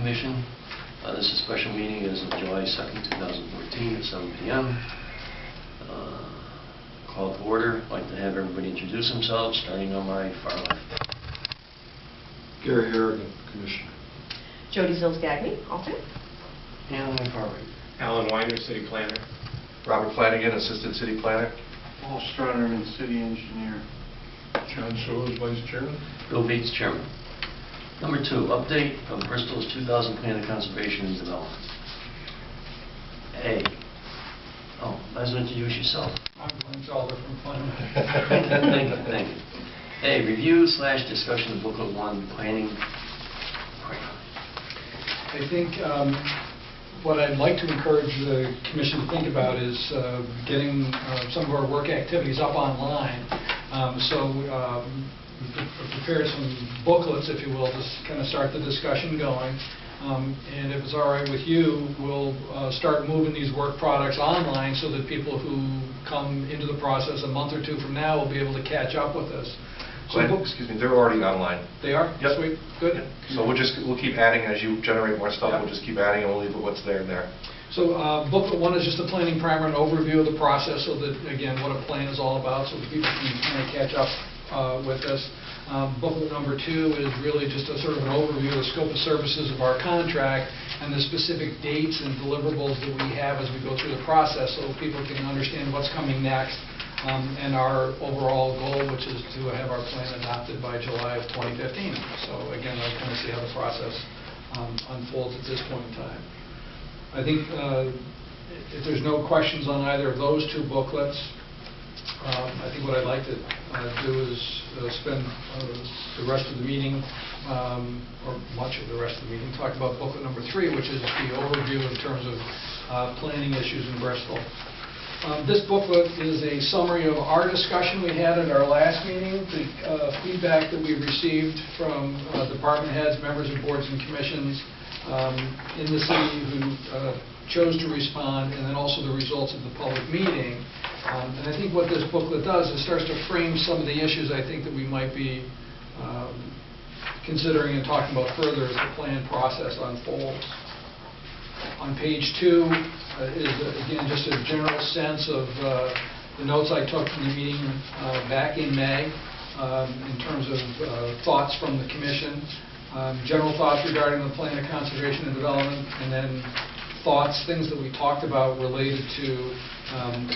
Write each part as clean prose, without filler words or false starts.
Commission. This is a special meeting as of July 2nd, 2014 at 7 p.m. Call to order. I'd like to have everybody introduce themselves, starting on my far left. Gary Harrigan, Commissioner. Jody Zills-Gagney, alternate. And on my far right. Alan Weiner, City Planner. Robert Flanagan, Assistant City Planner. Paul Stronerman, City Engineer. John Soers, Vice Chairman. Bill Beats, Chairman. Number 2, update of Bristol's 2000 Plan of Conservation and Development. A. Oh, might as well introduce yourself. I'm Glenn Zolder from Planning. Thank you, thank you. A. Review/discussion of Booklet 1, Planning. I think what I'd like to encourage the Commission to think about is getting some of our work activities up online. We've prepared some booklets, if you will, to kind of start the discussion going. And if it's all right with you, we'll start moving these work products online so that people who come into the process a month or two from now will be able to catch up with us. So excuse me, they're already online. They are? Yep. Sweet. Good. Yep. So we'll keep adding as you generate more stuff. Yep. We'll just keep adding and we'll leave it what's there and there. So booklet 1 is just a planning primer, an overview of the process, so that, again, what a plan is all about, so that people can kind of catch up with this. Booklet number 2 is really just a sort of an overview of the scope of services of our contract and the specific dates and deliverables that we have as we go through the process, so people can understand what's coming next and our overall goal, which is to have our plan adopted by July of 2015. So again, I'll kind of see how the process unfolds at this point in time. I think if there's no questions on either of those 2 booklets, I think what I'd like to do is spend the rest of the meeting, or much of the rest of the meeting, talk about booklet number 3, which is the overview in terms of planning issues in Bristol. This booklet is a summary of our discussion we had at our last meeting, the feedback that we received from department heads, members of boards and commissions in the city who chose to respond, and then also the results of the public meeting. And I think what this booklet does is starts to frame some of the issues I think that we might be considering and talking about further as the plan process unfolds. On page 2 is, again, just a general sense of the notes I took from the meeting back in May in terms of thoughts from the Commission, general thoughts regarding the Plan of Conservation and Development, and then thoughts, things that we talked about related to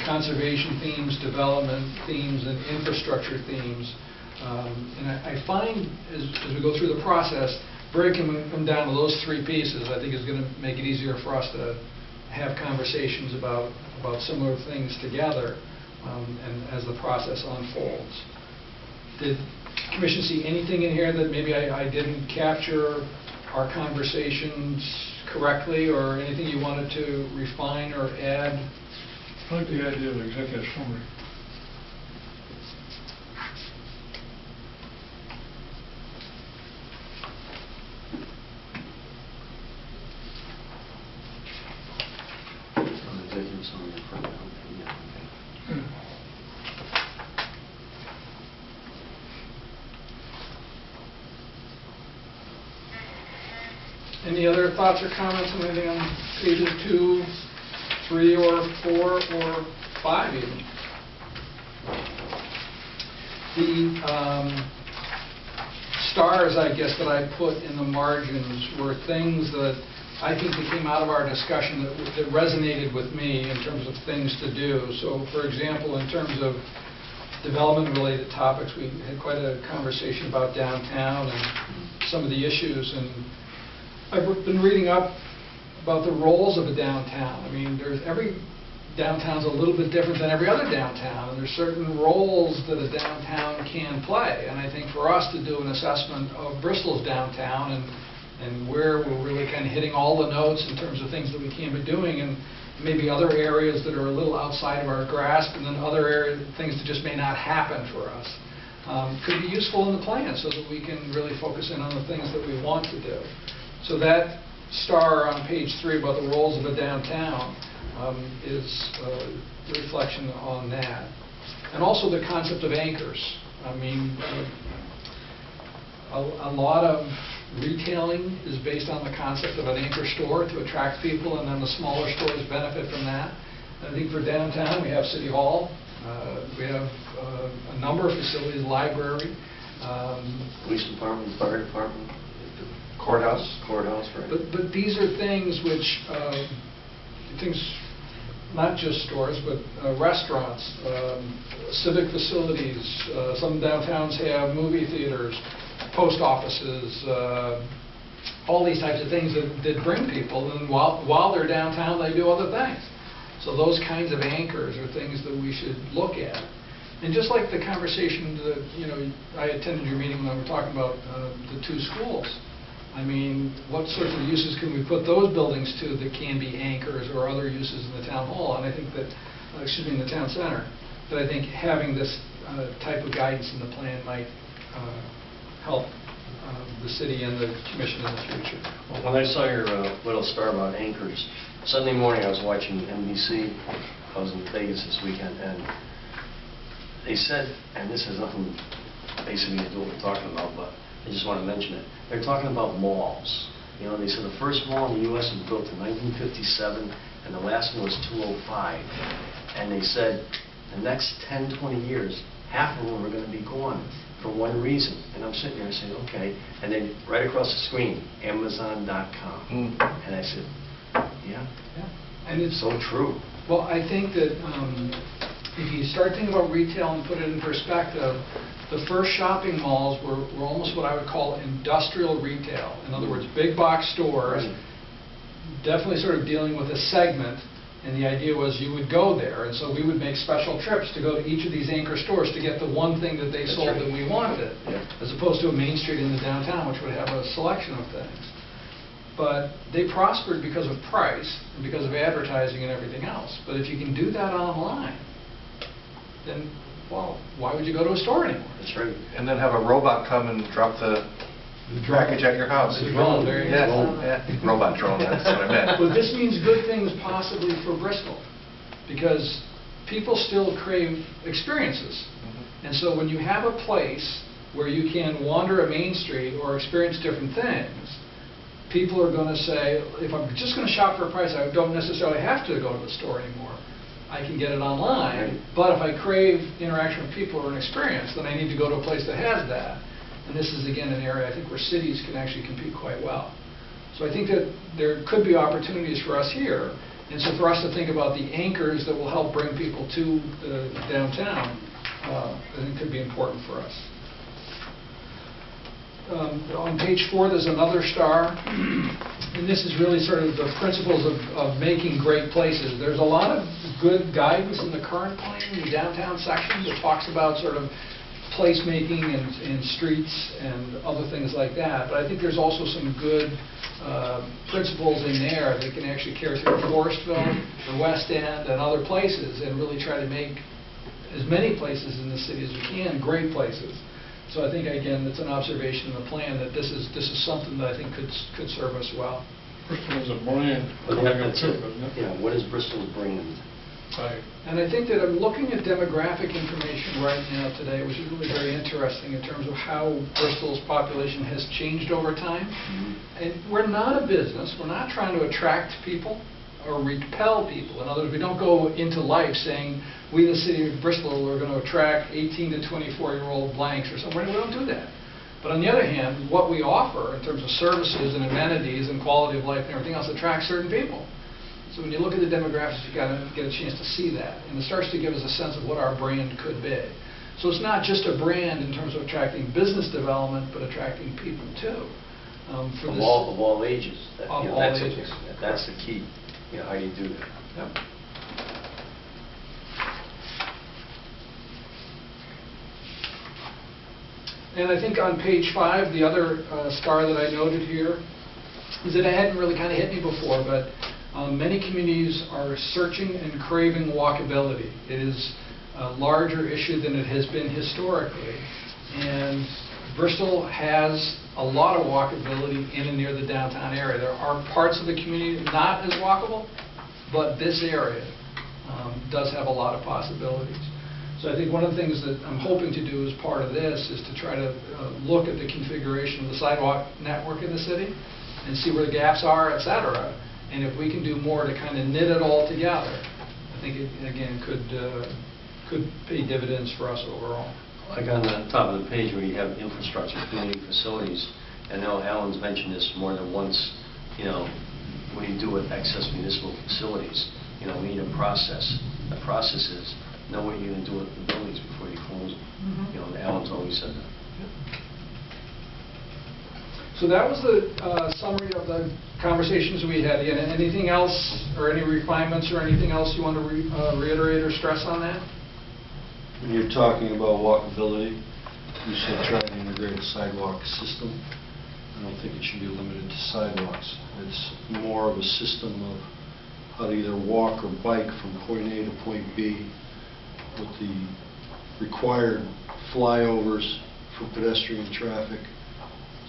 conservation themes, development themes, and infrastructure themes. And I find, as we go through the process, breaking them down to those 3 pieces, I think is going to make it easier for us to have conversations about similar things together and as the process unfolds. Did the Commission see anything in here that maybe I didn't capture our conversations correctly, or anything you wanted to refine or add? I like the idea of executive summary. Executive summary. Yeah, okay. Any other thoughts or comments on anything on pages 2, 3, or 4, or 5 even? The stars, I guess, that I put in the margins were things that I think that came out of our discussion that resonated with me in terms of things to do. So, for example, in terms of development-related topics, we had quite a conversation about downtown and some of the issues. And I've been reading up about the roles of a downtown. I mean, every downtown's a little bit different than every other downtown, and there's certain roles that a downtown can play. And I think for us to do an assessment of Bristol's downtown and where we're really kind of hitting all the notes in terms of things that we can be doing, and maybe other areas that are a little outside of our grasp, and then other areas, things that just may not happen for us, could be useful in the plan so that we can really focus in on the things that we want to do. So that star on page 3 about the roles of a downtown is a reflection on that. And also the concept of anchors. I mean, a lot of retailing is based on the concept of an anchor store to attract people, and then the smaller stores benefit from that. I think for downtown, we have City Hall, we have a number of facilities, library. Police department, fire department, Courthouse? courthouse, right? But these are things which, not just stores, but restaurants, civic facilities. Some downtowns have movie theaters, post offices, all these types of things that bring people. And while they're downtown, they do other things. So those kinds of anchors are things that we should look at. And just like the conversation that, I attended your meeting when we were talking about the two schools. I mean, what sorts of uses can we put those buildings to that can be anchors or other uses in the town hall? And I think that, in the town center, that I think having this type of guidance in the plan might help the city and the commission in the future. When I saw your little star about anchors, Sunday morning I was watching NBC. I was in Vegas this weekend, and they said, and this has nothing basically to do with what we're talking about, but I just want to mention it. They're talking about malls. They said the first mall in the U.S. was built in 1957, and the last one was 205. And they said the next 10, 20 years, half of them are going to be gone for one reason. And I'm sitting there saying, okay. And then right across the screen, Amazon.com. And I said, yeah. And it's so true. Well, I think that if you start thinking about retail and put it in perspective, the first shopping malls were almost what I would call industrial retail. In other words, big box stores, definitely sort of dealing with a segment, and the idea was you would go there, and so we would make special trips to go to each of these anchor stores to get the one thing that they sold that we wanted, as opposed to a main street in the downtown, which would have a selection of things. But they prospered because of price and because of advertising and everything else. But if you can do that online, then, well, why would you go to a store anymore? That's right. And then have a robot come and drop the package at your house. The drone, there you go. Yeah. Robot drone, that's what I meant. Well, this means good things possibly for Bristol, because people still crave experiences. And so when you have a place where you can wander a main street or experience different things, people are going to say, if I'm just going to shop for a price, I don't necessarily have to go to the store anymore. I can get it online, but if I crave interaction with people or an experience, then I need to go to a place that has that. And this is, again, an area I think where cities can actually compete quite well. So I think that there could be opportunities for us here. And so for us to think about the anchors that will help bring people to the downtown, I think could be important for us. On page 4, there's another star, and this is really sort of the principles of making great places. There's a lot of good guidance in the current plan, in the downtown section, that talks about sort of placemaking and streets and other things like that. But I think there's also some good principles in there that can actually carry through Forestville, the West End, and other places, and really try to make as many places in the city as we can great places. So I think, again, it's an observation in the plan that this is something that I think could serve us well. Bristol is a brand. What is Bristol's brand? Right. And I think that I'm looking at demographic information right now today, which is really very interesting in terms of how Bristol's population has changed over time. And we're not a business. We're not trying to attract people or repel people. In other words, we don't go into life saying, we, the city of Bristol, are going to attract 18 to 24-year-old blanks or something. We don't do that. But on the other hand, what we offer in terms of services and amenities and quality of life and everything else attracts certain people. So when you look at the demographics, you've got to get a chance to see that. And it starts to give us a sense of what our brand could be. So it's not just a brand in terms of attracting business development, but attracting people too. Of all ages. Of all ages. That's the key. How do you do that? Yep. And I think on page 5, the other star that I noted here is that it hadn't really kind of hit me before, but many communities are searching and craving walkability. It is a larger issue than it has been historically. And Bristol has a lot of walkability in and near the downtown area. There are parts of the community not as walkable, but this area does have a lot of possibilities. So I think one of the things that I'm hoping to do as part of this is to try to look at the configuration of the sidewalk network in the city and see where the gaps are, et cetera. And if we can do more to kind of knit it all together, I think it, again, could pay dividends for us overall. Like on the top of the page where you have infrastructure, community facilities, I know Alan's mentioned this more than once, you know, what do you do with excess municipal facilities? You know, we need a process. The process is know what you're going to do with the buildings before you close them. You know, Alan's always said that. So that was the summary of the conversations we had. Again, anything else or any refinements or anything else you want to reiterate or stress on that? When you're talking about walkability, you should try to integrate a sidewalk system. I don't think it should be limited to sidewalks. It's more of a system of how to either walk or bike from point A to point B with the required flyovers for pedestrian traffic,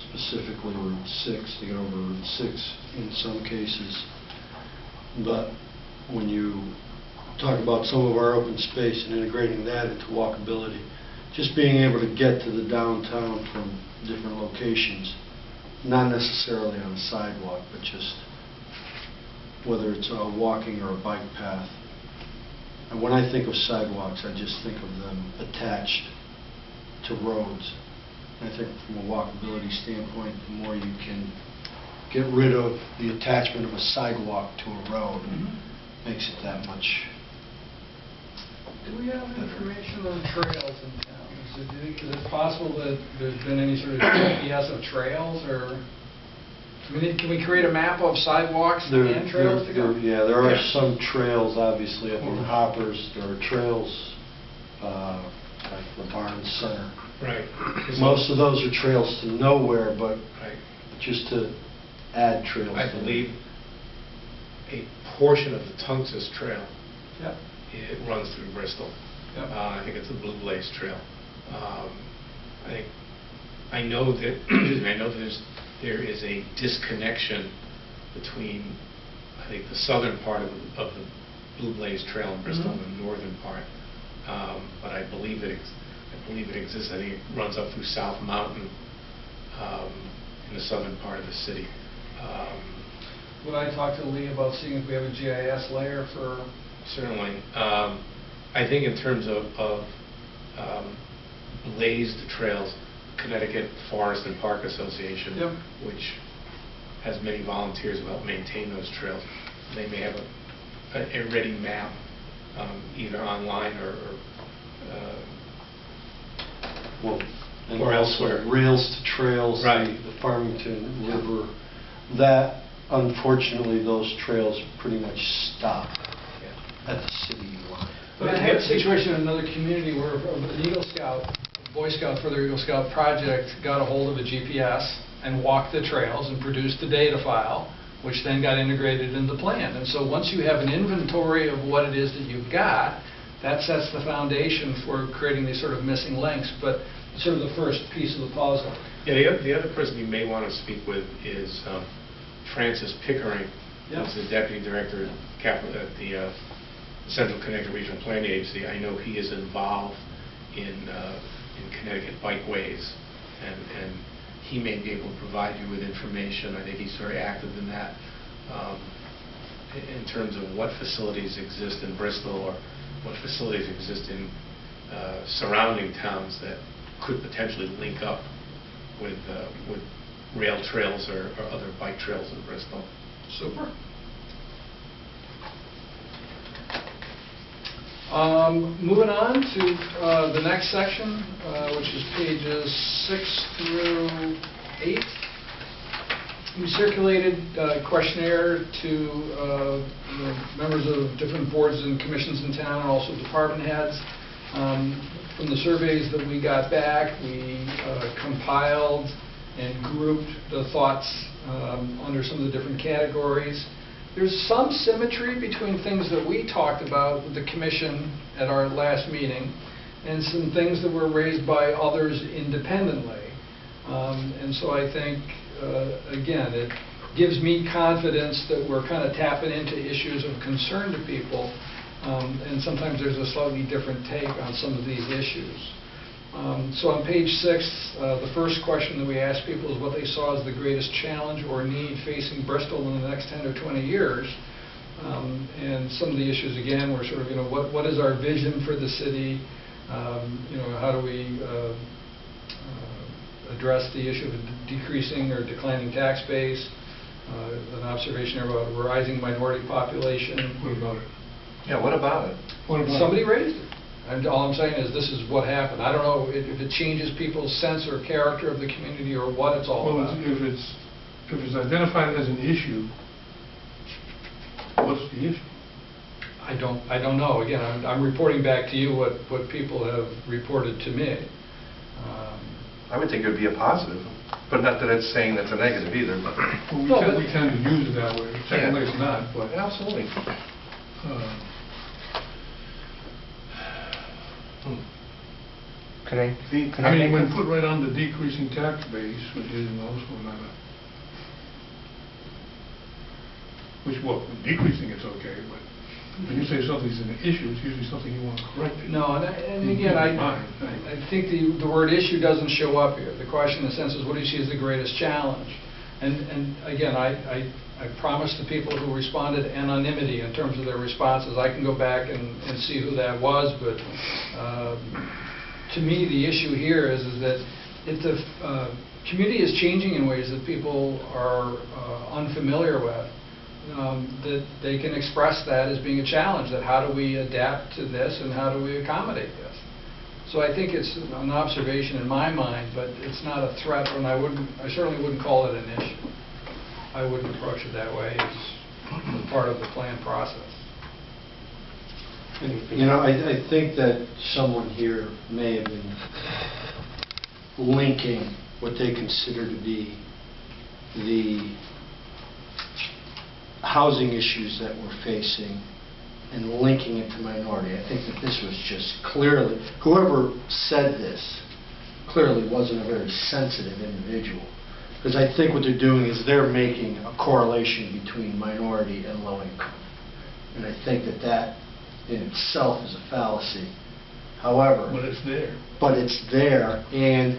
specifically Route 6, to get over Route 6 in some cases. But when you talk about some of our open space and integrating that into walkability, just being able to get to the downtown from different locations, not necessarily on a sidewalk, but just whether it's a walking or a bike path. And when I think of sidewalks, I just think of them attached to roads. And I think from a walkability standpoint, the more you can get rid of the attachment of a sidewalk to a road, makes it that much. Do we have information on trails in town? Is it possible that there's been any sort of GPS of trails, or can we create a map of sidewalks and trails together? Yeah, there are some trails, obviously, up in the Hoppers. There are trails like the Barnes Center. Right. Most of those are trails to nowhere, but Right. just to add trails. I to believe a portion of the Tungus Trail, Yep. it runs through Bristol. Yep. I think it's the Blue Blaze Trail. I know that there is a disconnection between, I think, the southern part of the Blue Blaze Trail in Bristol and the northern part. But I believe it exists. I think it runs up through South Mountain in the southern part of the city. Would I talk to Lee about seeing if we have a GIS layer for? Certainly. I think in terms of blazed trails, Connecticut Forest and Park Association, Yep. which has many volunteers who help maintain those trails, they may have a ready map, either online or And or also elsewhere. Rails to Trails, Right. the Farmington River. That, unfortunately, those trails pretty much stop at the city line. But I had a situation in another community where an Eagle Scout, a Boy Scout for their Eagle Scout project, got a hold of a GPS and walked the trails and produced a data file, which then got integrated into the plan. And so once you have an inventory of what it is that you've got, that sets the foundation for creating these sort of missing links, but sort of the first piece of the puzzle. Yeah, the other person you may want to speak with is Francis Pickering, Yep. who's the Deputy Director at the Central Connecticut Regional Planning Agency. I know he is involved in Connecticut bikeways, and he may be able to provide you with information. I think he's very active in that, in terms of what facilities exist in Bristol or what facilities exist in surrounding towns that could potentially link up with rail trails or other bike trails in Bristol. Super. Moving on to the next section, which is pages 6 through 8. We circulated a questionnaire to members of different boards and commissions in town, and also department heads. From the surveys that we got back, we compiled and grouped the thoughts under some of the different categories. There's some symmetry between things that we talked about with the commission at our last meeting and some things that were raised by others independently. And so I think, again, it gives me confidence that we're kind of tapping into issues of concern to people And sometimes there's a slightly different take on some of these issues. So on page 6, the first question that we ask people is what they saw as the greatest challenge or need facing Bristol in the next 10 or 20 years. And some of the issues, again, were sort of, what is our vision for the city? How do we address the issue of a decreasing or declining tax base? An observation about a rising minority population. What about it? Yeah, what about it? What about Somebody it? raised it. And all I'm saying is this is what happened. I don't know if it changes people's sense or character of the community or what it's all Well, about. if it's identified as an issue, what's the issue? I don't know. Again, I'm reporting back to you what people have reported to me. I would think it would be a positive, but not that it's saying that's a negative either, but... Well, we tend to use it that way. Technically, it's not, but... Absolutely. Can I mean, when put right on the decreasing tax base, which is also not a... decreasing it's okay, but when you say something's an issue, it's usually something you want to correct it. No, and again, I think the word issue doesn't show up here. The question, in a sense, is what do you see as the greatest challenge? And again, I promised the people who responded anonymity in terms of their responses. I can go back and see who that was, but to me, the issue here is that if the community is changing in ways that people are unfamiliar with, that they can express that as being a challenge, that how do we adapt to this and how do we accommodate this? So I think it's an observation in my mind, but it's not a threat, and I certainly wouldn't call it an issue. I wouldn't approach it that way as part of the plan process. I think that someone here may have been linking what they consider to be the housing issues that we're facing and linking it to minority. I think that this was just clearly, whoever said this clearly wasn't a very sensitive individual. Because I think what they're doing is they're making a correlation between minority and low income. And I think that that in itself is a fallacy. However... But it's there. But it's there, and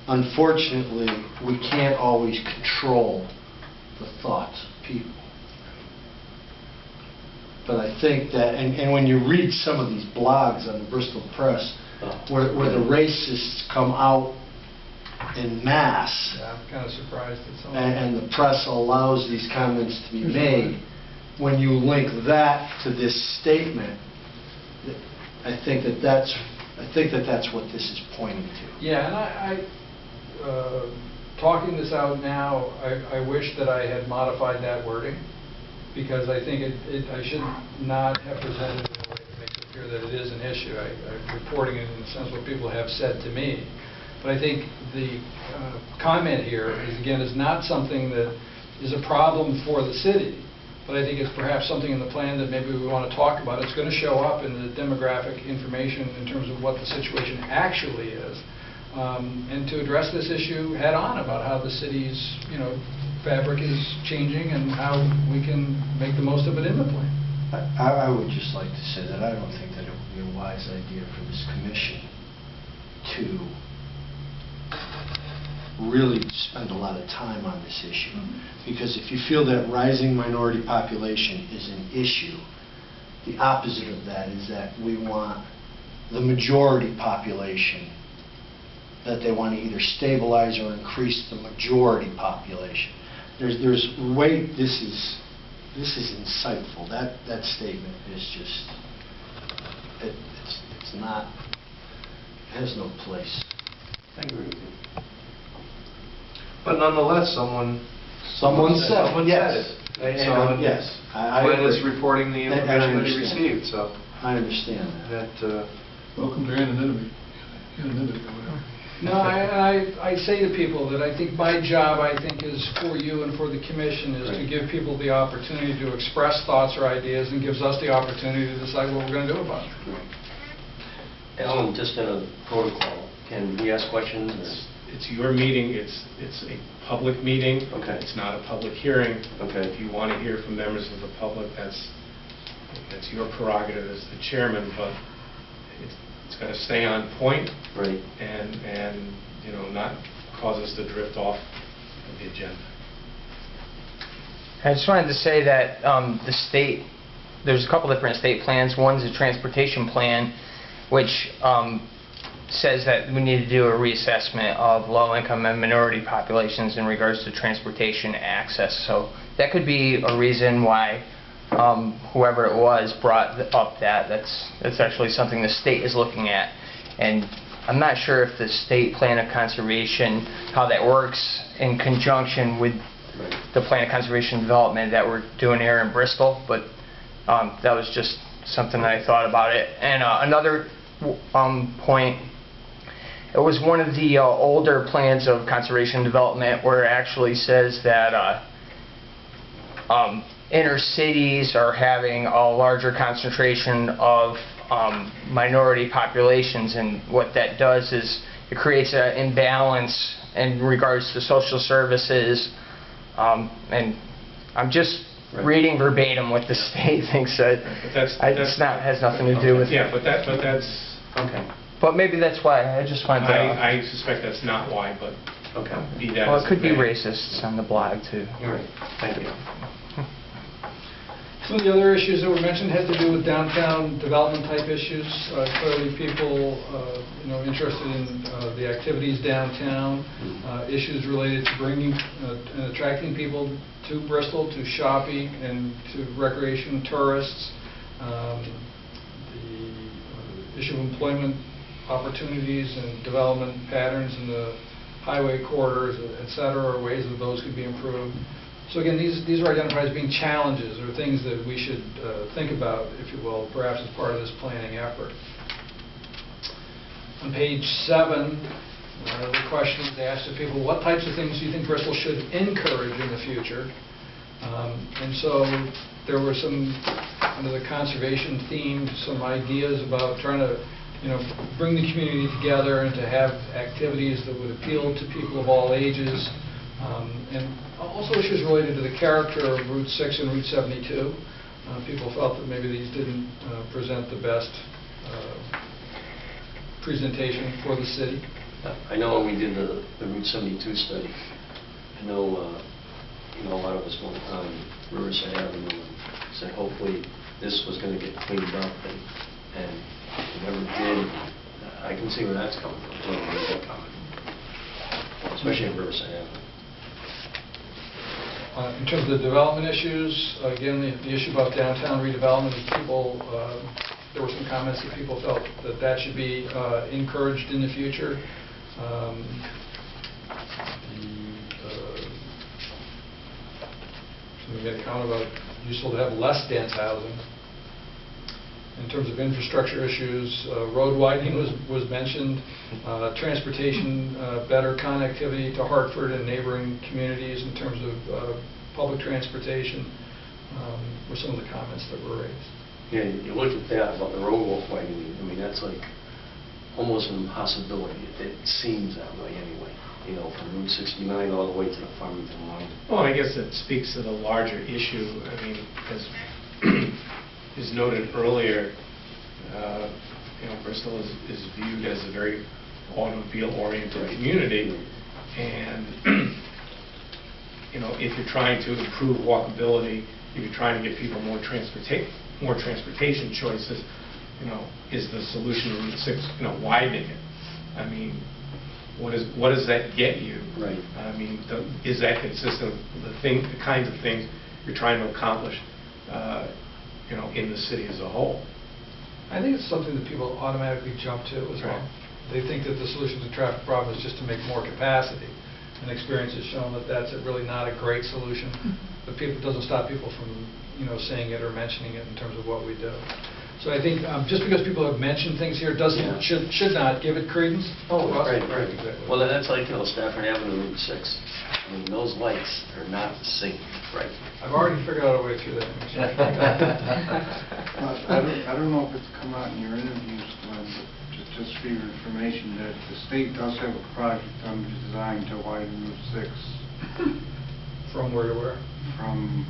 unfortunately, we can't always control the thoughts of people. But I think that, and when you read some of these blogs on the Bristol Press, where the racists come out en masse, Yeah, I'm kind of surprised at some of and the press allows these comments to be made, when you link that to this statement, I think that that's what this is pointing to. Yeah, and talking this out now, I wish that I had modified that wording, because I think I should not have presented it in a way that makes it appear that it is an issue. I'm reporting it in the sense what people have said to me. But I think the comment here is not something that is a problem for the city, but I think it's perhaps something in the plan that maybe we want to talk about. It's going to show up in the demographic information in terms of what the situation actually is, and to address this issue head on about how the city's fabric is changing and how we can make the most of it in the plan. I would just like to say that I don't think that it would be a wise idea for this commission to really spend a lot of time on this issue. Because if you feel that rising minority population is an issue, the opposite of that is that we want the majority population, that they want to either stabilize or increase the majority population. There's way, this is insightful. That statement is just, it's not, it has no place. I agree with you. But nonetheless, someone said it. Yes. Glenn is reporting the And I information that he understand. received, so I understand that. that... Welcome to anonymity. Anonymity, or whatever. No, I say to people that I think my job, is for you and for the commission, is to give people the opportunity to express thoughts or ideas, and gives us the opportunity to decide what we're going to do about it. Alan, just in a protocol, can we ask questions? It's your meeting, it's a public meeting. Okay. It's not a public hearing. Okay. If you want to hear from members of the public, that's That's your prerogative as the chairman, but it's got to stay on point Right. and not cause us to drift off of the agenda. I just wanted to say that the state, there's a couple different state plans. One's a transportation plan, which says that we need to do a reassessment of low-income and minority populations in regards to transportation access. So that could be a reason why whoever it was brought up that. That's actually something the state is looking at. And I'm not sure if the state plan of conservation, how that works in conjunction with the plan of conservation and development that we're doing here in Bristol, but that was just something that I thought about it. And another point, it was one of the older plans of conservation and development where it actually says that inner cities are having a larger concentration of minority populations, and what that does is it creates an imbalance in regards to social services, and I'm just reading verbatim what the state thinks. But that's not has nothing to do with. Yeah, but that's Okay. But maybe that's why. I just wanted to. I suspect that's not why, but Okay. be that. Well, as it could be may. racists on the blog too. All right. Thank you. Some of the other issues that were mentioned had to do with downtown development type issues. Clearly, people, interested in the activities downtown, issues related to bringing and attracting people to Bristol, to shopping and to recreation tourists. The issue of employment opportunities and development patterns in the highway corridors, et cetera, or ways that those could be improved. So again, these are identified as being challenges or things that we should think about, if you will, perhaps as part of this planning effort. On page 7, the question is asked of people, what types of things do you think Bristol should encourage in the future? And so there were some, under the conservation theme, some ideas about trying to bring the community together and to have activities that would appeal to people of all ages. And also issues related to the character of Route 6 and Route 72. People felt that maybe these didn't present the best presentation for the city. I know when we did the Route 72 study, I know a lot of us went on Riverside Avenue and said hopefully this was going to get cleaned up, and it never did. I can see where that's coming from, especially in Riverside Avenue. In terms of the development issues, again, the issue about downtown redevelopment, there were some comments that people felt that should be encouraged in the future. We made a comment about useful to have less dense housing. In terms of infrastructure issues, road widening was mentioned, transportation, better connectivity to Hartford and neighboring communities in terms of public transportation were some of the comments that were raised. Yeah, you look at that about the road widening, I mean, that's like almost an impossibility. It seems that way anyway, from Route 69 all the way to the Farmington line. Well, I guess it speaks to the larger issue. I mean, as is noted earlier, Bristol is viewed as a very automobile-oriented community, and if you're trying to improve walkability, if you're trying to get people more transportation choices, is the solution to Route 6, widening it? I mean, what does that get you? Right. I mean, is that consistent with the kinds of things you're trying to accomplish, in the city as a whole? I think it's something that people automatically jump to as well. They think that the solution to the traffic problem is just to make more capacity. And experience has shown that that's really not a great solution. But it doesn't stop people from, saying it or mentioning it in terms of what we do. So I think just because people have mentioned things here should not give it credence. Oh, right. Exactly. Well, that's like, Stafford Avenue, Route 6. I mean, those lights are not the same, right? I've already figured out a way through that. I don't know if it's come out in your interviews, Glenn, but just for your information, that the state does have a project under design to widen Route 6. From where to where? From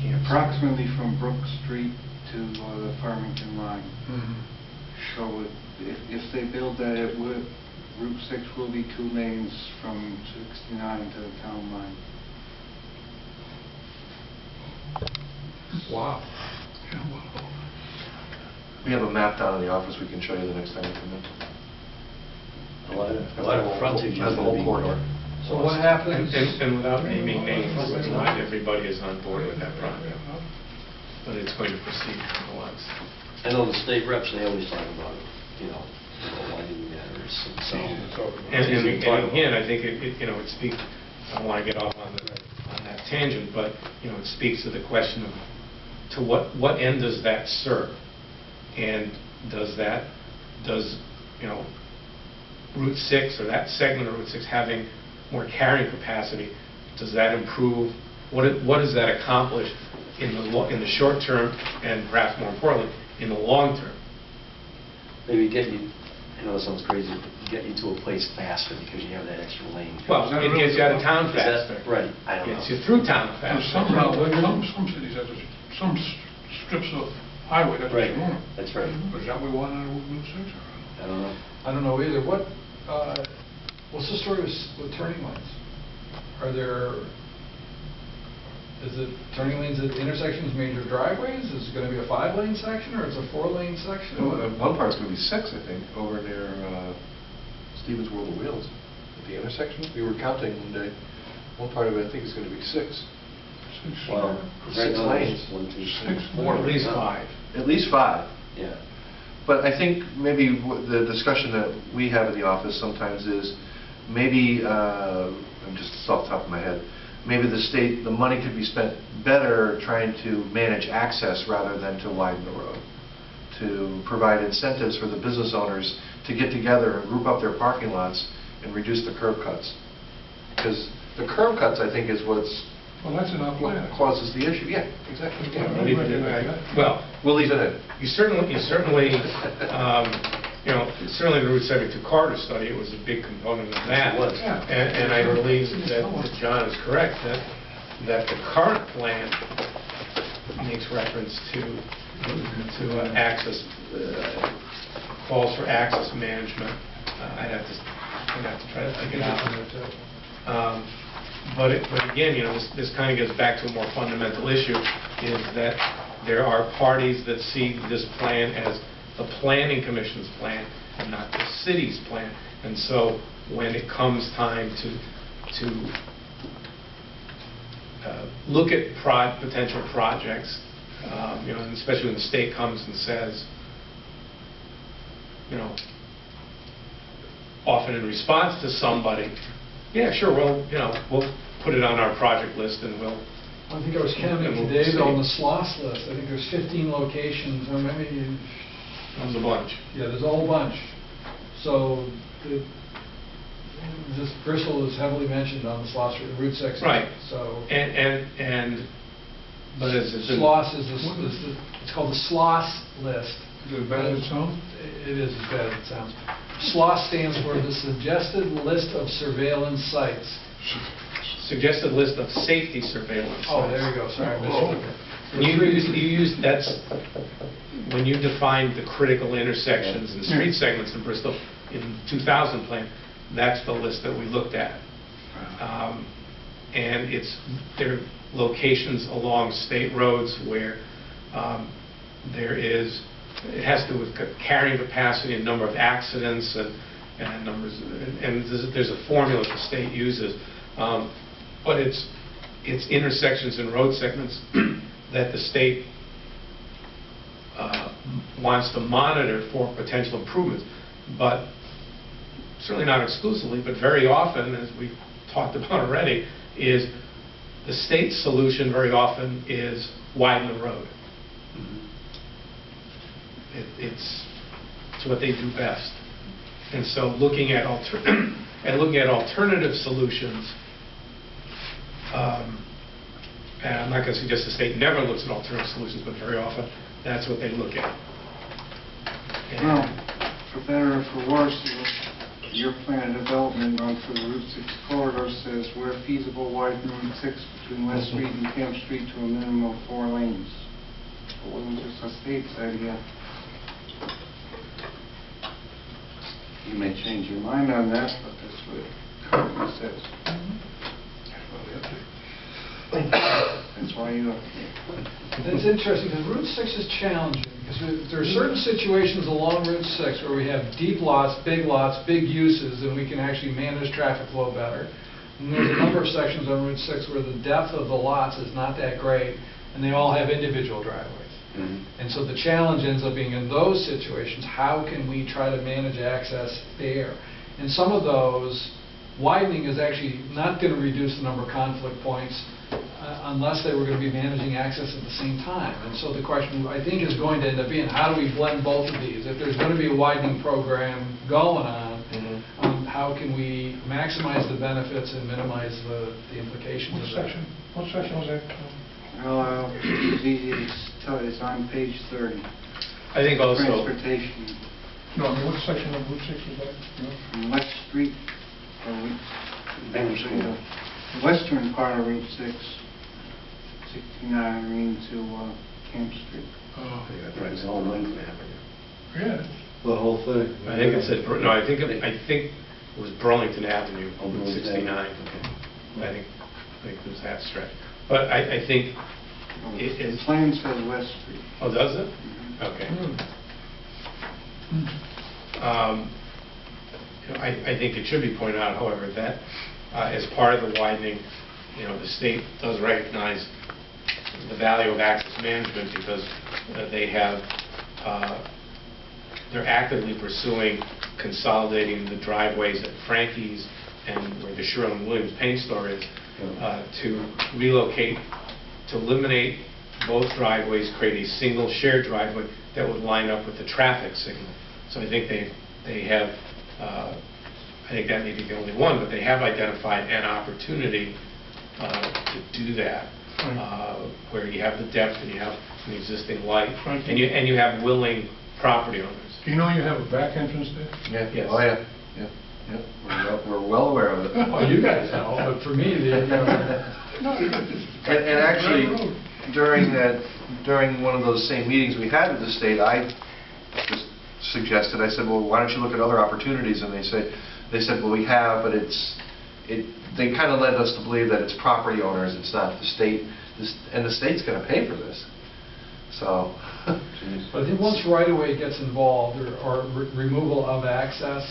Can't approximately from Brook Street to the Farmington line. Mhm. So if they build that, it would, Route 6 will be 2 lanes from 69 to the town line. Wow. Yeah, well, We have a map down in the office we can show you the next time you come in. A lot of frontage. Has the whole corridor. So what happens? And without naming names, not everybody is on board with that project, but it's going to proceed nonetheless. I know the state reps, they always talk about, you know, widening matters, so. And again, I think it speaks, I don't want to get off on that tangent, but, it speaks to the question of, to what end does that serve? And does Route 6, or that segment of Route 6 having more carrying capacity, does that improve, what does that accomplish in the short term, and perhaps more importantly, in the long term? Maybe get you, I know it sounds crazy, but get you to a place faster because you have that extra lane. Well, it gets you out of town Is that- faster. Right, I don't know. Gets you through town there's faster. some cities have some strips of highway that Right, just want. that's right. But is that what we want on Route 6 or? I don't know. I don't know either. What's the story with turning lanes? Is it turning lanes at intersections, major driveways? Is it going to be a 5-lane section, or it's a 4-lane section? One part's going to be 6, I think, over near Stevens World of Wheels. At the intersection, we were counting one day. One part of it, I think, is going to be 6. Well, right 6 now lanes. it's 1, 2, 3, 6 4. At least right now. 5. At least 5. Yeah. But I think maybe the discussion that we have in the office sometimes is maybe, I'm just off the top of my head, maybe the money could be spent better trying to manage access rather than to widen the road, to provide incentives for the business owners to get together and group up their parking lots and reduce the curb cuts. Because the curb cuts, I think, is what Well, that's in our plan. causes the issue. Yeah, exactly. Yeah, Yeah. we recognize that. Well, We'll leave it in. you certainly, certainly the Route 72 corridor study, it was a big component of that. It was. Yeah. And I believe that John is correct, that the current plan makes reference to access, calls for access management. I'd have to try to figure it out. But again, this kind of gets back to a more fundamental issue, is that there are parties that see this plan as the Planning Commission's plan and not the city's plan. And so when it comes time to look at potential projects, and especially when the state comes and says, often in response to somebody, yeah, sure, we'll put it on our project list and we'll. I think I was counting and we'll today, see. though, on the SLOSS list. I think there's 15 locations, or maybe, There's a bunch. yeah, there's a whole bunch. So, this Bristol is heavily mentioned on the SLOSS Route 6. Right. So, But as it's SLOSS it's called the SLOSS list. Is it as bad as it sounds? It is as bad as it sounds. SLOSS stands for the Suggested List of Surveillance Sites. suggested list of safety surveillance. Oh, there you go, sorry, I missed it. You use that's when you defined the critical intersections and street segments in Bristol in 2000 plan. That's the list that we looked at, and there are locations along state roads where it has to do with carrying capacity and number of accidents and numbers, and there's a formula the state uses, but it's intersections and road segments that the state wants to monitor for potential improvements, but certainly not exclusively, but very often, as we've talked about already, is the state's solution very often is widen the road. It's what they do best. And so looking at alternative solutions, and I'm not going to suggest the state never looks at alternative solutions, but very often that's what they look at. Well, for better or for worse, your plan of development on for the Route 6 corridor says where feasible widen Route 6 between West Street and Camp Street to a minimum of 4 lanes. It wasn't just a state's idea. You may change your mind on that, but that's what it currently says. That's why you have to. It's interesting, because Route 6 is challenging, because there are certain situations along Route 6 where we have deep lots, big uses, and we can actually manage traffic flow better. And there's a number of sections on Route 6 where the depth of the lots is not that great, and they all have individual driveways. And so the challenge ends up being in those situations, how can we try to manage access there? And some of those, widening is actually not going to reduce the number of conflict points unless they were going to be managing access at the same time. And so the question, I think, is going to end up being, how do we blend both of these? If there's going to be a widening program going on, how can we maximize the benefits and minimize the implications of that? What section was that? Well, it's easy to tell. It's on page 30. I think also, Transportation. No, I mean, what section of Route 6 was that? You know? From West Street, the western part of Route 6, 69 to Camp Street. Oh, Right, it's all length of it. yeah. The whole thing. I think it said, no, I think it was Burlington Avenue, Oh, Burlington 69. Avenue, I think it was that stretch. But I think it The is... plan says West Street. Oh, does it? Okay. I think it should be pointed out, however, that as part of the widening, the state does recognize the value of access management because they're actively pursuing consolidating the driveways at Frankie's and where the Sherwin-Williams paint store is to relocate, to eliminate both driveways, create a single shared driveway that would line up with the traffic signal. So I think they have, I think that may be the only one, but they have identified an opportunity to do that, where you have the depth and you have an existing light, and you have willing property owners. Do you know you have a back entrance there? Yeah. Yes. Oh, yeah. We're well aware of it. Oh, you guys know, but for me, And actually, during one of those same meetings we had with the state, I just suggested, I said, well, why don't you look at other opportunities? And they said, well, we have, but they kind of led us to believe that it's property owners, it's not the state, and the state's going to pay for this. So. But I think once right-of-way gets involved or removal of access,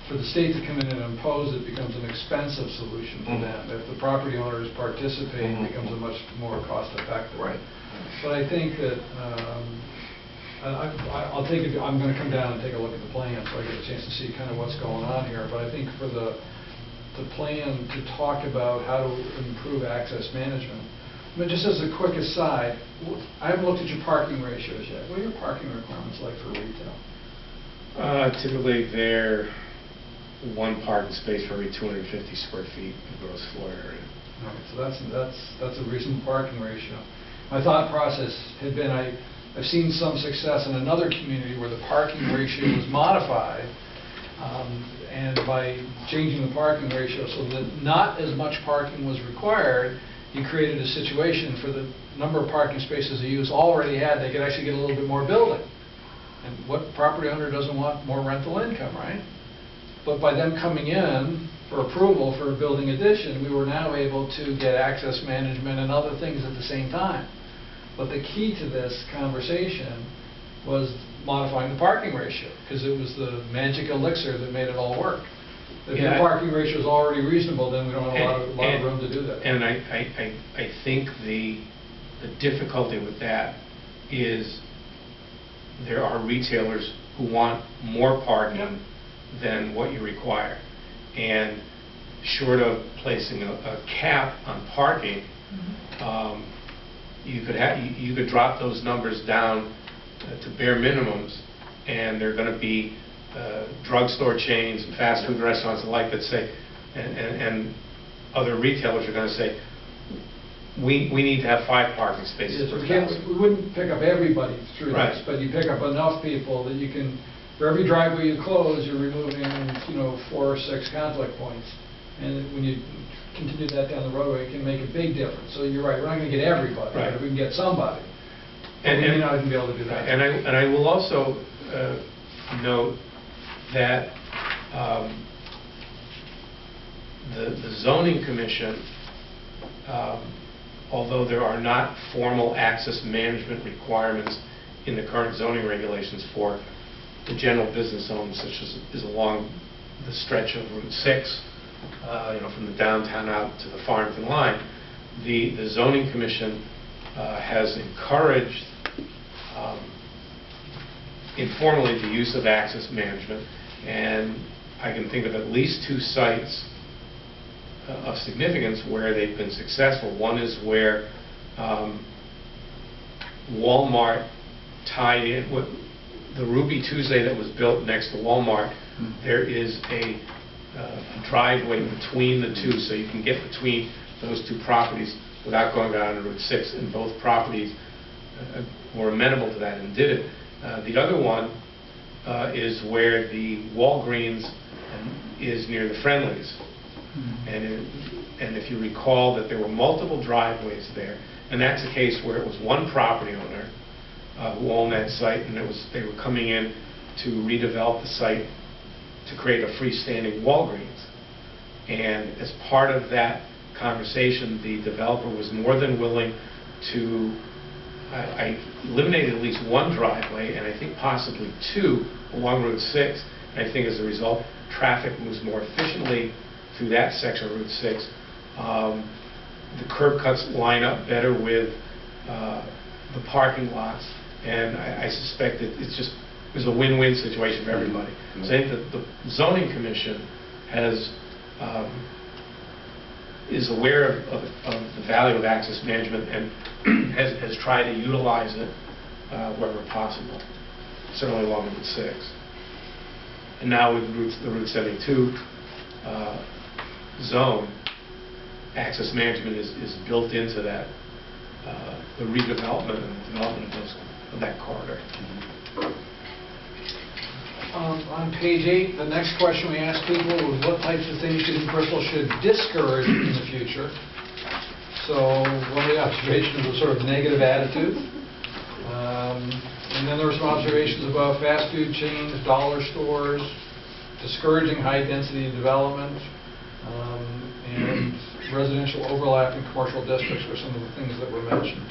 for the state to come in and impose it becomes an expensive solution for them. If the property owners participate, it becomes a much more cost-effective. Right. But I think that I'm going to come down and take a look at the plan so I get a chance to see kind of what's going on here. But I think for the plan to talk about how to improve access management, I mean, just as a quick aside, I haven't looked at your parking ratios yet. What are your parking requirements like for retail? Typically, they're one parking space for every 250 square feet of gross floor area. All right, so that's a reasonable parking ratio. My thought process had been I've seen some success in another community where the parking ratio was modified, and by changing the parking ratio so that not as much parking was required, you created a situation for the number of parking spaces they already had, they could actually get a little bit more building. And what property owner doesn't want more rental income, right? But by them coming in for approval for a building addition, we were now able to get access management and other things at the same time. But the key to this conversation was modifying the parking ratio, because it was the magic elixir that made it all work. If your parking ratio is already reasonable, then we don't have a lot of room to do that. And I think the difficulty with that is there are retailers who want more parking than what you require. And short of placing a cap on parking, you could drop those numbers down to bare minimums, and they're going to be drugstore chains and fast food restaurants alike that say, and other retailers are going to say, we need to have 5 parking spaces per thousand. We wouldn't pick up everybody through Right. this, but you pick up enough people that you can for every driveway you close, you're removing, 4 or 6 conflict points. And when you continue that down the roadway, it can make a big difference. So you're right, we're not going to get everybody, but Right. if we can get somebody, And- we may not even be able to do that. And I will also note that the zoning commission, although there are not formal access management requirements in the current zoning regulations for the general business zones, such as is along the stretch of Route 6, from the downtown out to the Farmington line, the zoning commission has encouraged informally the use of access management, and I can think of at least 2 sites of significance where they've been successful. One is where Walmart tied in with the Ruby Tuesday that was built next to Walmart. There is a driveway between the two, so you can get between those 2 properties without going down to Route 6, and both properties were amenable to that and did it. The other one is where the Walgreens is near the Friendlies. And if you recall that there were multiple driveways there, and that's a case where it was one property owner who owned that site, and they were coming in to redevelop the site to create a freestanding Walgreens. And as part of that conversation, the developer was more than willing to I eliminated at least 1 driveway, and I think possibly 2 along Route 6. And I think as a result, traffic moves more efficiently through that section of Route 6. The curb cuts line up better with the parking lots, and I suspect that it was a win-win situation for everybody. So I think that the zoning commission is aware of the value of access management and has tried to utilize it wherever possible, certainly along Route 6. And now with the Route 72 zone, access management is built into that, the redevelopment and the development of that corridor. On page 8, the next question we asked people was what types of things you think Bristol should discourage in the future. So one of the observations was sort of negative attitude. And then there were some observations about fast food chains, dollar stores, discouraging high-density development, and residential overlap in commercial districts were some of the things that were mentioned.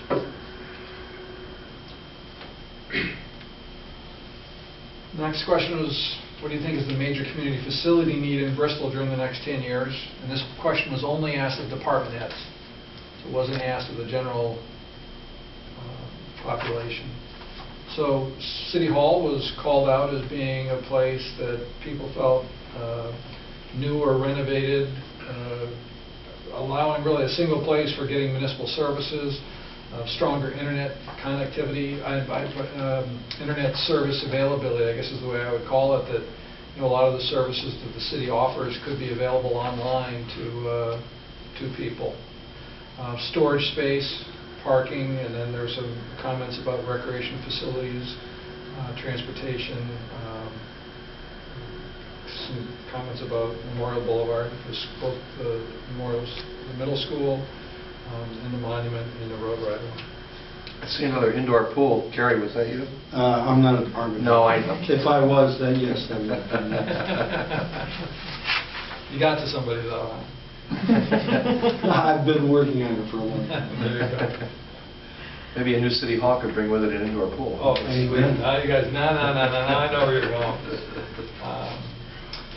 Next question was, what do you think is the major community facility need in Bristol during the next 10 years? And this question was only asked of department heads. So it wasn't asked of the general population. So City Hall was called out as being a place that people felt new or renovated, allowing really a single place for getting municipal services, stronger internet connectivity, internet service availability, I guess is the way I would call it, that a lot of the services that the city offers could be available online to people. Storage space, parking, and then there's some comments about recreation facilities, transportation, some comments about Memorial Boulevard, both the middle school, and the monument and the road right away. I see another indoor pool. Gary, was that you? I'm not a department. No, I know. If I was, then yes, that would have been me. You got to somebody though, huh? I've been working on it for a long time. There you go. Maybe a new city hall could bring with it an indoor pool. Oh, sweet. Now you guys, no, I know where you're going.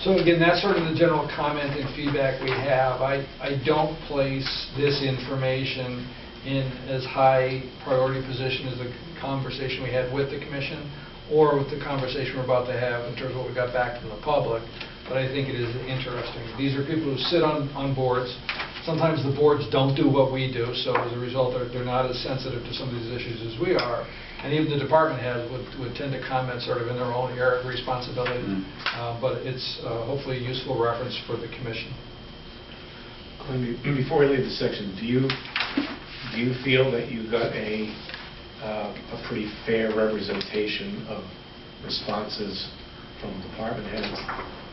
So again, that's sort of the general comment and feedback we have. I don't place this information in as high priority position as the conversation we had with the commission or with the conversation we're about to have in terms of what we got back from the public, but I think it is interesting. These are people who sit on boards. Sometimes the boards don't do what we do, so as a result, they're not as sensitive to some of these issues as we are. And even the department heads would tend to comment sort of in their own area of responsibility, but it's hopefully a useful reference for the commission. Before we leave the section, do you feel that you got a pretty fair representation of responses from department heads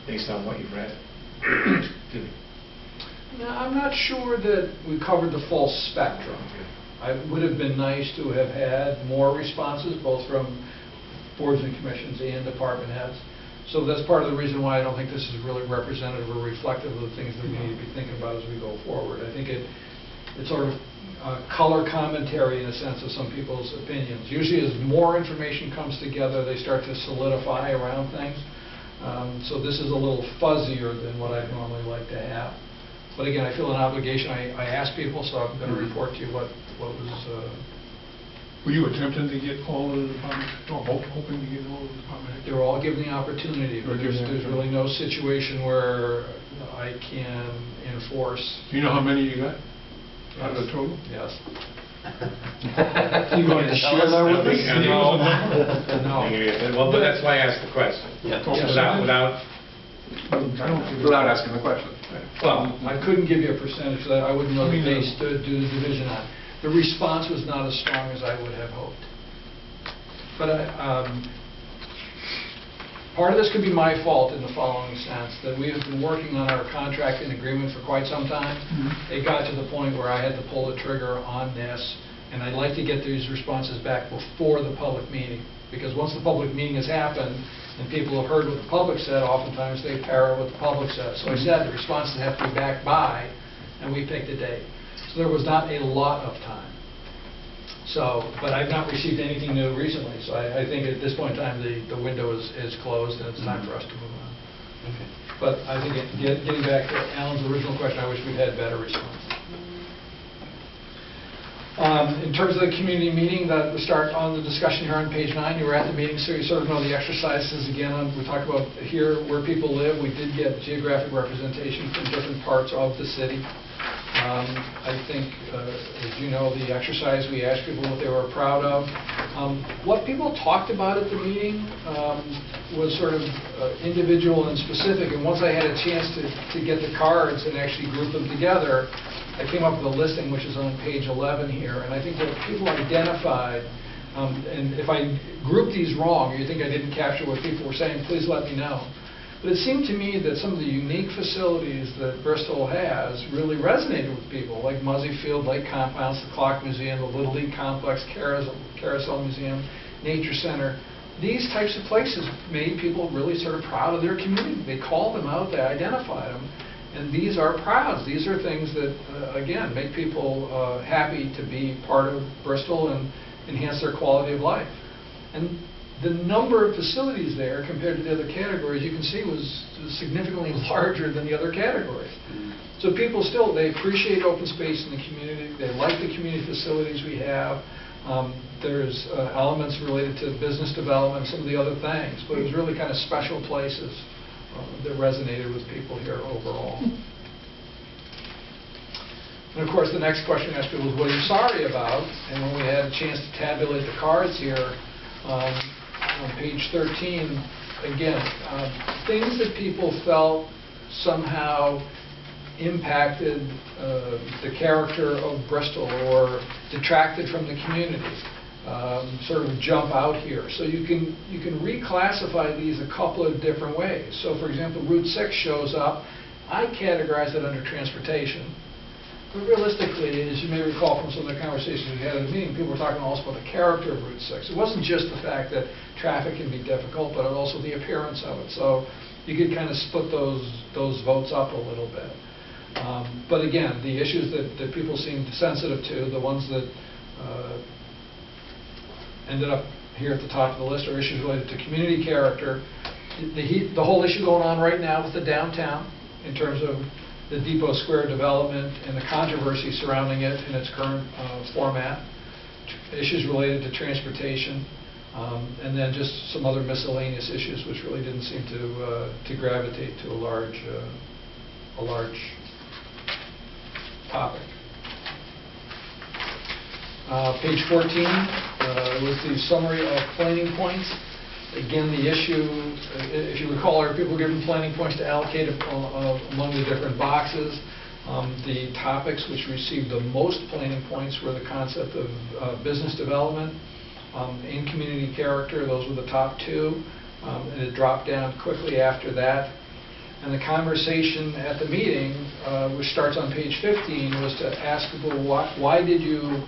based on what you've read? Excuse me. No, I'm not sure that we covered the full spectrum. It would have been nice to have had more responses, both from boards and commissions and department heads. So that's part of the reason why I don't think this is really representative or reflective of the things that we need to be thinking about as we go forward. I think it's sort of color commentary in a sense of some people's opinions. Usually as more information comes together, they start to solidify around things. So this is a little fuzzier than what I'd normally like to have. But again, I feel an obligation. I asked people, so I'm going to report to you what was... Were you attempting to get all of the departments, or hoping to get all of the department heads? They were all given the opportunity, but there's really no situation where I can enforce... Do you know how many you got out of the total? Yes. You going to share that with us? No. Well, but that's why I asked the question. Yeah. Without asking the question. Well, I couldn't give you a percentage that I wouldn't know that they stood do the division on. The response was not as strong as I would have hoped. But part of this could be my fault in the following sense, that we have been working on our contract and agreement for quite some time. It got to the point where I had to pull the trigger on this, and I'd like to get these responses back before the public meeting. Because once the public meeting has happened, and people have heard what the public said, oftentimes they parrot what the public says. So I said the responses have to be back by, and we picked a date. So there was not a lot of time. So, but I've not received anything new recently, so I think at this point in time the window is closed and it's time for us to move on. Okay. But I think getting back to Alan's original question, I wish we'd had better response. In terms of the community meeting, that we start on the discussion here on page 9. You were at the meeting, so you sort of know the exercises. Again, we talked about here where people live. We did get geographic representation from different parts of the city. I think, as you know, the exercise, we asked people what they were proud of. What people talked about at the meeting was sort of individual and specific. And once I had a chance to get the cards and actually group them together, I came up with a listing, which is on page 11 here. And I think what people identified, and if I group these wrong, or you think I didn't capture what people were saying, please let me know. But it seemed to me that some of the unique facilities that Bristol has really resonated with people, like Muzzy Field Lake Compounds, the Clock Museum, the Little League Complex, Carousel Museum, Nature Center. These types of places made people really sort of proud of their community. They called them out, they identified them, and these are prouds. These are things that, again, make people happy to be part of Bristol and enhance their quality of life. And the number of facilities there compared to the other categories, you can see, was significantly larger than the other categories. So people still, they appreciate open space in the community. They like the community facilities we have. There's elements related to business development, some of the other things, but it was really kind of special places that resonated with people here overall. And of course, the next question I asked people was, what are you sorry about? And when we had a chance to tabulate the cards here, on page 13, again, things that people felt somehow impacted the character of Bristol or detracted from the community sort of jump out here. So you can reclassify these a couple of different ways. So for example, Route 6 shows up. I categorize it under transportation. But realistically, as you may recall from some of the conversations we had at the meeting, people were talking also about the character of Route 6. It wasn't just the fact that traffic can be difficult, but also the appearance of it. So you could kind of split those votes up a little bit. But again, the issues that people seemed sensitive to, the ones that ended up here at the top of the list, are issues related to community character. The whole issue going on right now with the downtown in terms of the Depot Square development and the controversy surrounding it in its current format, issues related to transportation, and then just some other miscellaneous issues which really didn't seem to gravitate to a large topic. Page 14 was the summary of planning points. Again, the issue, if you recall, are people given planning points to allocate among the different boxes. The topics which received the most planning points were the concept of business development and community character. Those were the top two. and it dropped down quickly after that. And the conversation at the meeting, which starts on page 15, was to ask people, why did you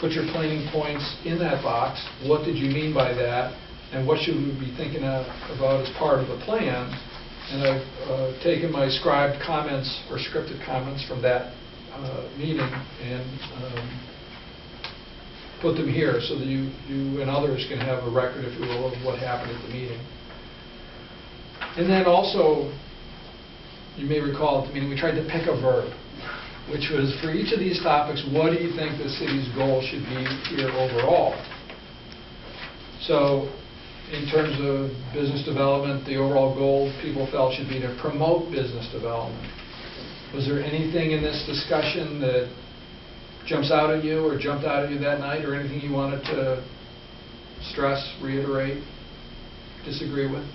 put your planning points in that box? What did you mean by that? And what should we be thinking about as part of the plan? And I've taken my scribed comments or scripted comments from that meeting and put them here so that you and others can have a record, if you will, of what happened at the meeting. And then also, you may recall at the meeting, we tried to pick a verb, which was for each of these topics, what do you think the city's goal should be here overall? So in terms of business development, the overall goal people felt should be to promote business development. Was there anything in this discussion that jumps out at you or jumped out at you that night, or anything you wanted to stress, reiterate, disagree with?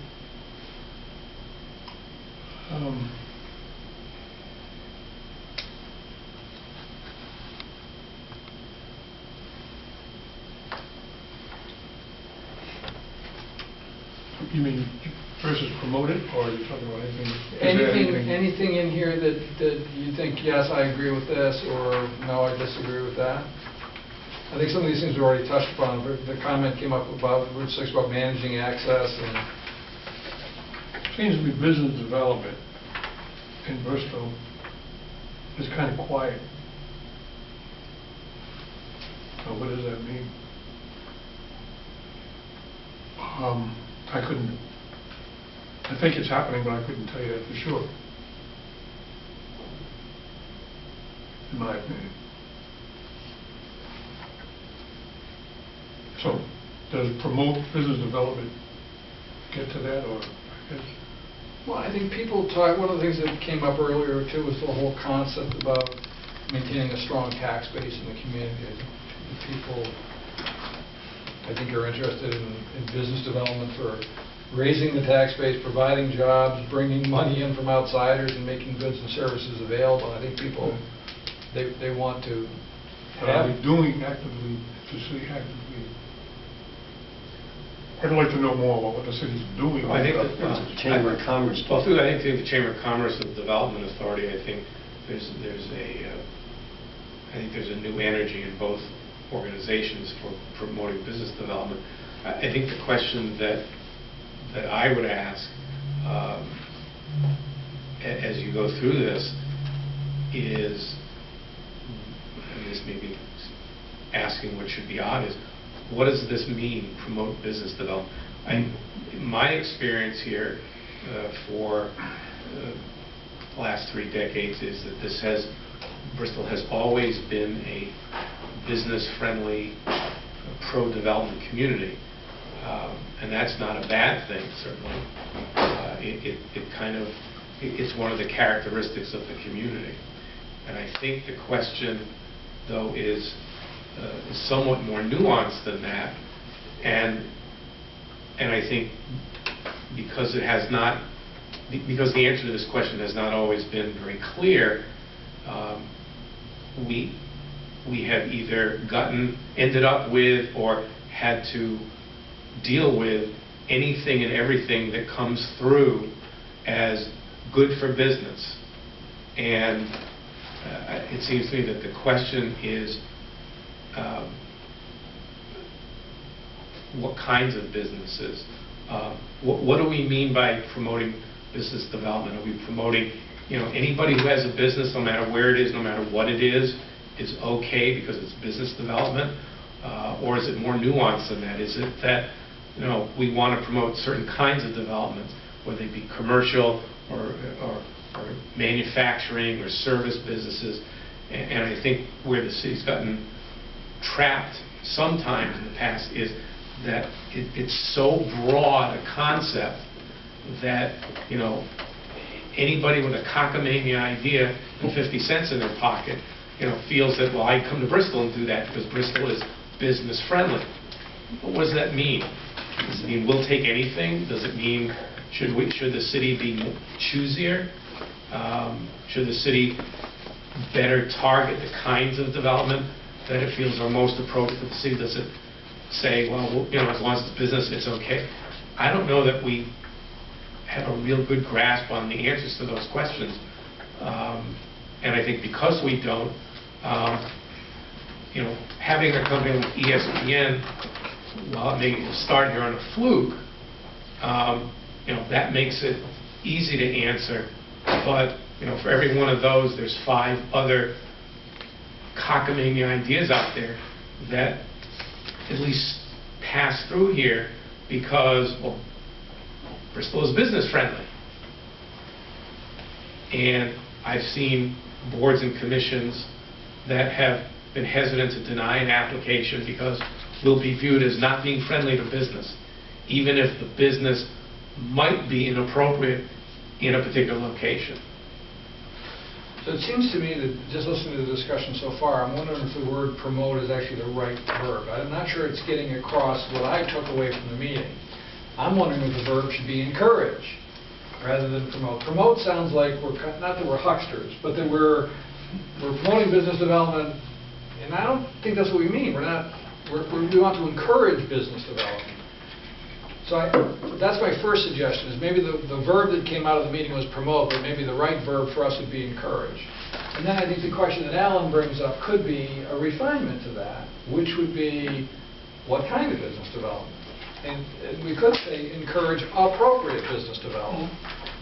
You mean versus promote it, or are you talking about anything? Is there Anything in here that you think, yes, I agree with this, or no, I disagree with that? I think some of these things we already touched upon. The comment came up about Route 6 about managing access and... Seems to be business development in Bristol is kind of quiet. So what does that mean? I think it's happening, but I couldn't tell you that for sure, in my opinion. So, does promote business development get to that, or I guess? Well, I think people talk, one of the things that came up earlier too was the whole concept about maintaining a strong tax base in the community. I think people, I think, are interested in business development for raising the tax base, providing jobs, bringing money in from outsiders, and making goods and services available. I think people, they want to Are have... we doing actively, to see actively? I'd like to know more about what the city's doing. I think Chamber of Commerce. Well, through, I think through the Chamber of Commerce and Development Authority, I think there's a new energy in both organizations for promoting business development. I think the question that I would ask as you go through this is, and this may be asking what should be odd, is what does this mean, promote business development? My experience here for the last 3 decades is that Bristol has always been a business-friendly, pro-development community. And that's not a bad thing, certainly. It's one of the characteristics of the community. And I think the question, though, is somewhat more nuanced than that. And I think because the answer to this question has not always been very clear, we have either ended up with, or had to deal with anything and everything that comes through as good for business. And it seems to me that the question is what kinds of businesses? What do we mean by promoting business development? Are we promoting, anybody who has a business, no matter where it is, no matter what it is okay because it's business development? Or is it more nuanced than that? Is it that we want to promote certain kinds of developments, whether they be commercial or manufacturing or service businesses? And I think where the city's gotten trapped sometimes in the past is that it's so broad a concept that anybody with a cockamamie idea and 50 cents in their pocket feels that, well, I come to Bristol and do that because Bristol is business friendly. But what does that mean? Does it mean we'll take anything? Does it mean should the city be choosier? Should the city better target the kinds of development that it feels are most appropriate for the city? Does it say, well, as long as it's business, it's okay? I don't know that we have a real good grasp on the answers to those questions. And I think because we don't, having a company like ESPN, while it may start here on a fluke, that makes it easy to answer. But for every one of those, there's 5 other cockamamie ideas out there that at least pass through here because, well, Bristol is business friendly. And I've seen boards and commissions that have been hesitant to deny an application because we'll be viewed as not being friendly to business, even if the business might be inappropriate in a particular location. So it seems to me that, just listening to the discussion so far, I'm wondering if the word promote is actually the right verb. I'm not sure it's getting across what I took away from the meeting. I'm wondering if the verb should be encourage rather than promote. Promote sounds like not that we're hucksters, but that we're promoting business development, and I don't think that's what we mean. We want to encourage business development. So that's my first suggestion, is maybe the verb that came out of the meeting was promote, but maybe the right verb for us would be encourage. And then I think the question that Alan brings up could be a refinement to that, which would be what kind of business development? And we could say encourage appropriate business development,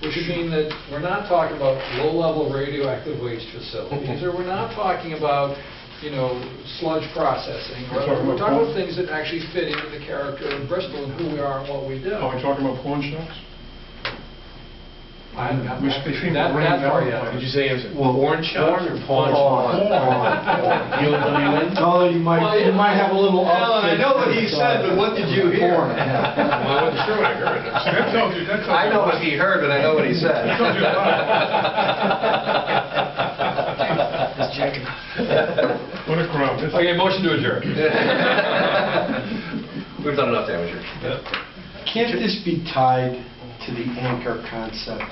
which would mean that we're not talking about low-level radioactive waste facilities, or we're not talking about sludge processing. We're talking about things that actually fit into the character of Bristol and who we are and what we do. Are we talking about pawn shops? I haven't gotten We're that speaking that far yet. Did you say it was Well, porn shops or pawn shops? Oh, you might have a little Alan, I uptick. know what he said, but what did you hear? Porn, Well, I wasn't sure what I heard. That tells you I know what he heard, but I know what he said. That tells you a lot. Just checking. What a crowd. Okay, motion to adjourn. We've done enough damage here. Can't this be tied to the anchor concept?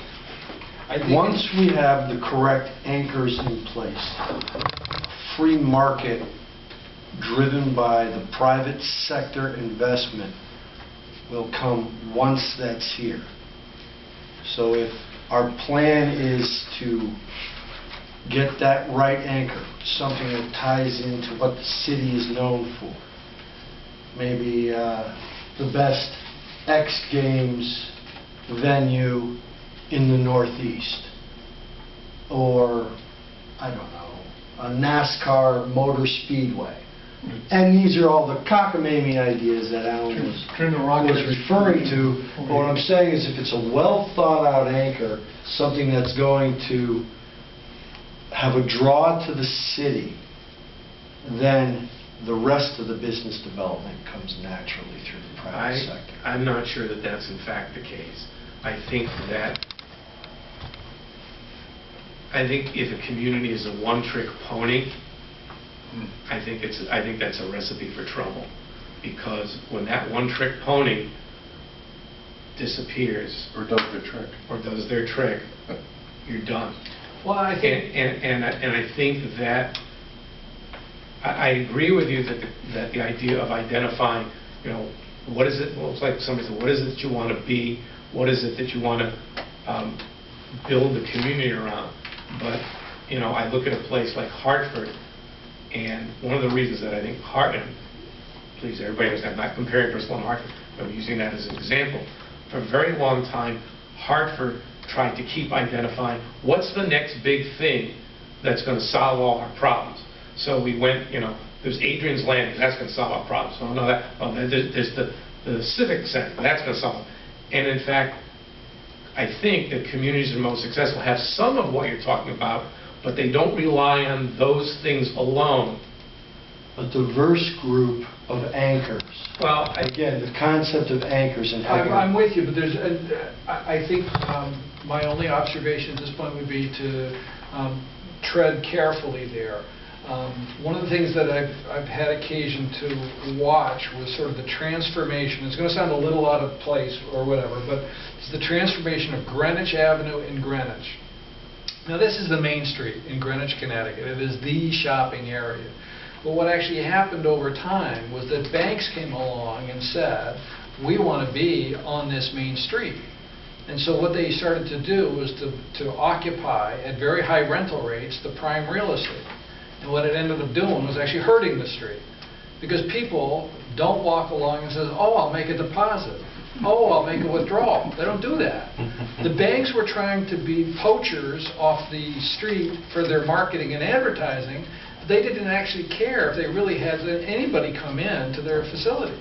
I think Once we have the correct anchors in place, free market driven by the private sector investment will come once that's here. So if our plan is to get that right anchor, something that ties into what the city is known for, maybe the best X Games venue in the Northeast, or, I don't know, a NASCAR motor speedway. And these are all the cockamamie ideas that Alan was referring to. But what I'm saying is, if it's a well-thought-out anchor, something that's going to have a draw to the city, then the rest of the business development comes naturally through the private sector. I'm not sure that that's in fact the case. I think if a community is a one-trick pony, I think that's a recipe for trouble. Because when that one-trick pony disappears, Or does their trick. or does their trick, you're done. Well, I think And I think that I agree with you that the idea of identifying, what is it? Well, it's like somebody said, what is it that you want to be? What is it that you want to build the community around? But I look at a place like Hartford, and one of the reasons that I think Hartford, please everybody understand, I'm not comparing Bristol and Hartford, but I'm using that as an example. For a very long time, Hartford tried to keep identifying what's the next big thing that's going to solve all our problems. So we went, there's Adrian's Landing, that's going to solve our problems. Oh, no, there's the Civic Center, that's going to solve it. And in fact, I think that communities that are most successful have some of what you're talking about, but they don't rely on those things alone. A diverse group of anchors. Well, Again, the concept of anchors and having... I'm with you, but I think my only observation at this point would be to tread carefully there. One of the things that I've had occasion to watch was sort of the transformation. It's going to sound a little out of place or whatever, but it's the transformation of Greenwich Avenue in Greenwich. Now, this is the main street in Greenwich, Connecticut. It is the shopping area. But what actually happened over time was that banks came along and said, we want to be on this main street. And so what they started to do was to occupy at very high rental rates the prime real estate. And what it ended up doing was actually hurting the street. Because people don't walk along and say, oh, I'll make a deposit. Oh, I'll make a withdrawal. They don't do that. The banks were trying to be poachers off the street for their marketing and advertising. They didn't actually care if they really had anybody come in to their facility.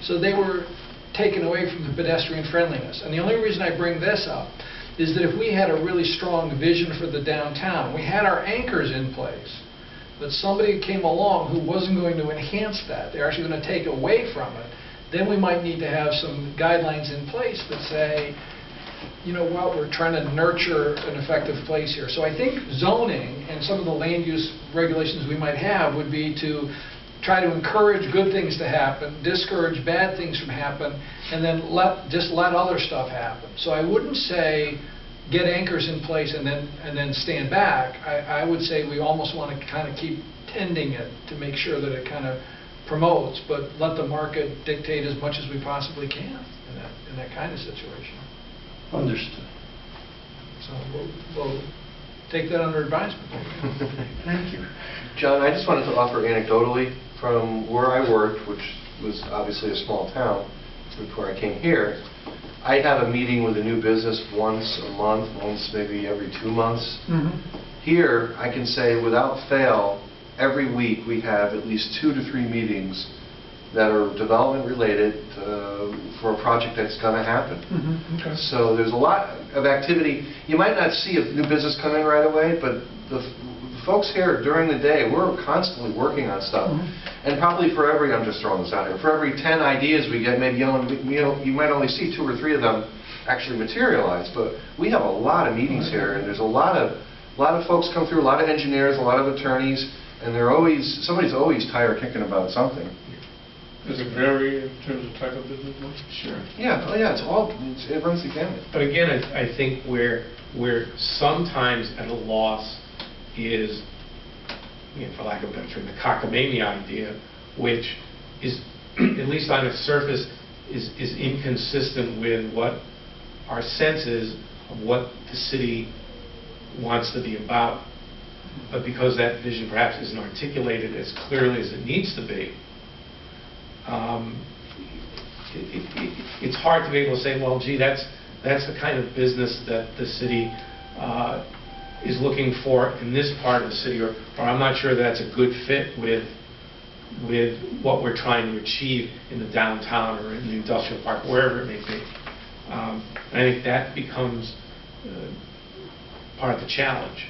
So they were taken away from the pedestrian friendliness. And the only reason I bring this up is that if we had a really strong vision for the downtown, we had our anchors in place, but somebody came along who wasn't going to enhance that, they're actually going to take away from it, then we might need to have some guidelines in place that say, you know what, we're trying to nurture an effective place here. So I think zoning and some of the land use regulations we might have would be to try to encourage good things to happen, discourage bad things from happen, and then just let other stuff happen. So I wouldn't say get anchors in place and then stand back. I would say we almost want to kind of keep tending it to make sure that it kind of promotes, but let the market dictate as much as we possibly can in that kind of situation. Understood. So we'll take that under advisement. Thank you. John, I just wanted to offer anecdotally from where I worked, which was obviously a small town before I came here. I have a meeting with a new business once a month, once maybe every 2 months. Here, I can say without fail, every week we have at least 2 to 3 meetings that are development related for a project that's going to happen. Okay. So there's a lot of activity. You might not see a new business come in right away, but the folks here during the day, we're constantly working on stuff. And probably for every, I'm just throwing this out here, for every 10 ideas we get, maybe you might only see 2 or 3 of them actually materialize. But we have a lot of meetings here, and there's a lot of folks come through, a lot of engineers, a lot of attorneys, and somebody's always tired kicking about something. Does it vary in terms of type of business? Sure. Yeah, oh yeah, it runs the gamut. But again, I think where sometimes at a loss is, for lack of a better term, the cockamamie idea, which is, at least on its surface, is inconsistent with what our sense is of what the city wants to be about. But because that vision perhaps isn't articulated as clearly as it needs to be, it's hard to be able to say, well, gee, that's the kind of business that the city is looking for in this part of the city, or I'm not sure that's a good fit with what we're trying to achieve in the downtown or in the industrial park, wherever it may be. I think that becomes part of the challenge.